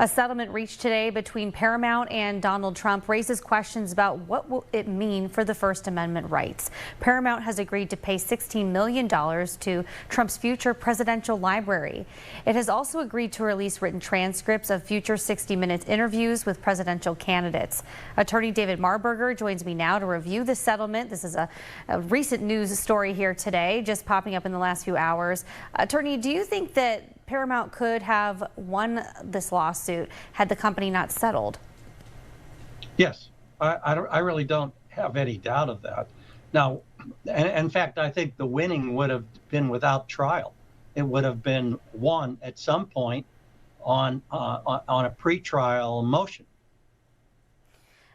A settlement reached today between Paramount and Donald Trump raises questions about what will it mean for the First Amendment rights. Paramount has agreed to pay $16 million to Trump's future presidential library. It has also agreed to release written transcripts of future 60 Minutes interviews with presidential candidates. Attorney David Marburger joins me now to review the settlement. This is a recent news story here today, just popping up in the last few hours. Attorney, do you think that Paramount could have won this lawsuit had the company not settled? Yes, I really don't have any doubt of that. Now, in fact, I think the winning would have been without trial. It would have been won at some point on a pretrial motion.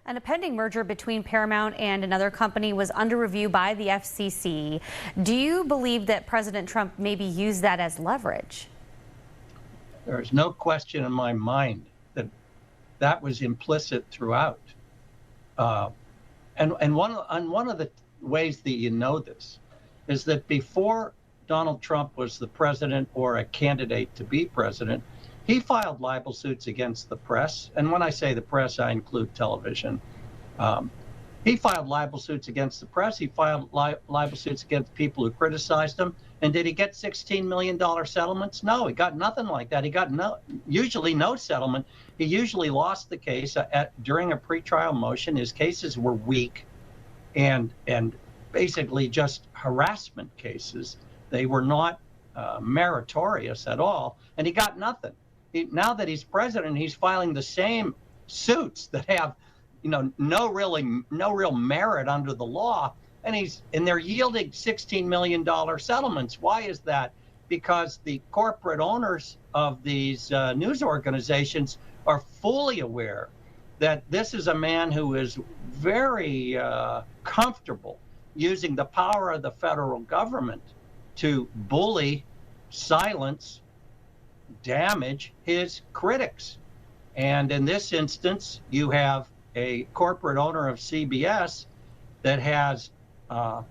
And a pending merger between Paramount and another company was under review by the FCC. Do you believe that President Trump maybe used that as leverage? There is no question in my mind that that was implicit throughout. And one of the ways that you know this is that before Donald Trump was the president or a candidate to be president, he filed libel suits against the press. And when I say the press, I include television. He filed libel suits against the press. He filed libel suits against people who criticized him. And did he get $16 million settlements? No, he got nothing like that. He got usually no settlement. He usually lost the case during a pretrial motion. His cases were weak and basically just harassment cases. They were not meritorious at all. And he got nothing. Now that he's president, he's filing the same suits that have, no real merit under the law. And they're yielding $16 million settlements. Why is that? Because the corporate owners of these news organizations are fully aware that this is a man who is very comfortable using the power of the federal government to bully, silence, damage his critics. And in this instance, you have a corporate owner of CBS that has a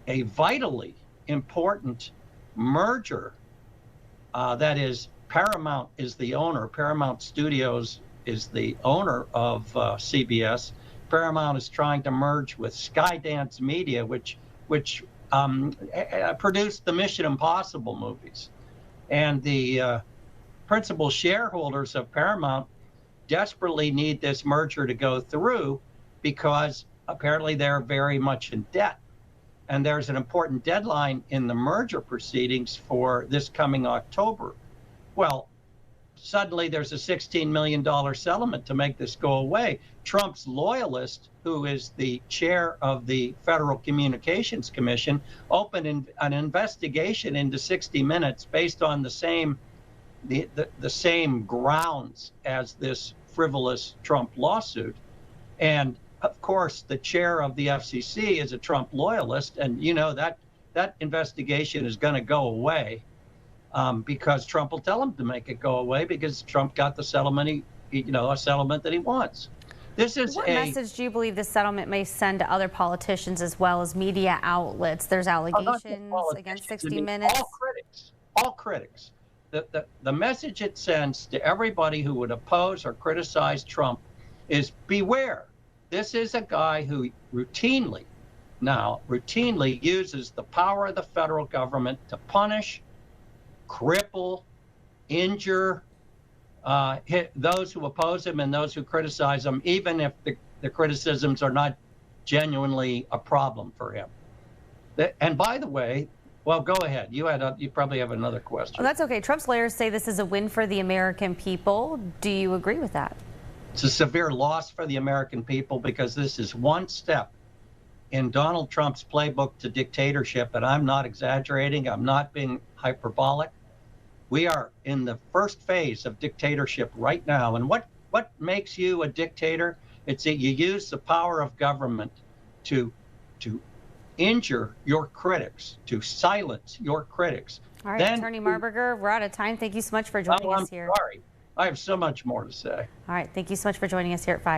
vitally important merger. That is, Paramount is the owner. Paramount Studios is the owner of CBS. Paramount is trying to merge with Skydance Media, which produced the Mission Impossible movies. And the principal shareholders of Paramount desperately need this merger to go through because apparently they're very much in debt. And there's an important deadline in the merger proceedings for this coming October. Well, suddenly there's a $16 million settlement to make this go away. Trump's loyalist, who is the chair of the Federal Communications Commission, opened an investigation into 60 Minutes based on the same grounds as this frivolous Trump lawsuit. And of course, the chair of the FCC is a Trump loyalist, and that investigation is going to go away because Trump will tell him to make it go away because Trump got the settlement, a settlement that he wants. What message do you believe this settlement may send to other politicians as well as media outlets? There's allegations against 60 Minutes. All critics. The message it sends to everybody who would oppose or criticize Trump is beware. This is a guy who routinely uses the power of the federal government to punish, cripple, injure those who oppose him and those who criticize him, even if the criticisms are not genuinely a problem for him. And by the way, well, go ahead. You probably have another question. Oh, that's okay. Trump's lawyers say this is a win for the American people. Do you agree with that? It's a severe loss for the American people because this is one step in Donald Trump's playbook to dictatorship, and I'm not exaggerating. I'm not being hyperbolic. We are in the first phase of dictatorship right now. And what makes you a dictator? It's that you use the power of government to injure your critics, to silence your critics. All right, Attorney Marburger, we're out of time. Thank you so much for joining us here. I'm sorry. I have so much more to say. All right, thank you so much for joining us here at 5.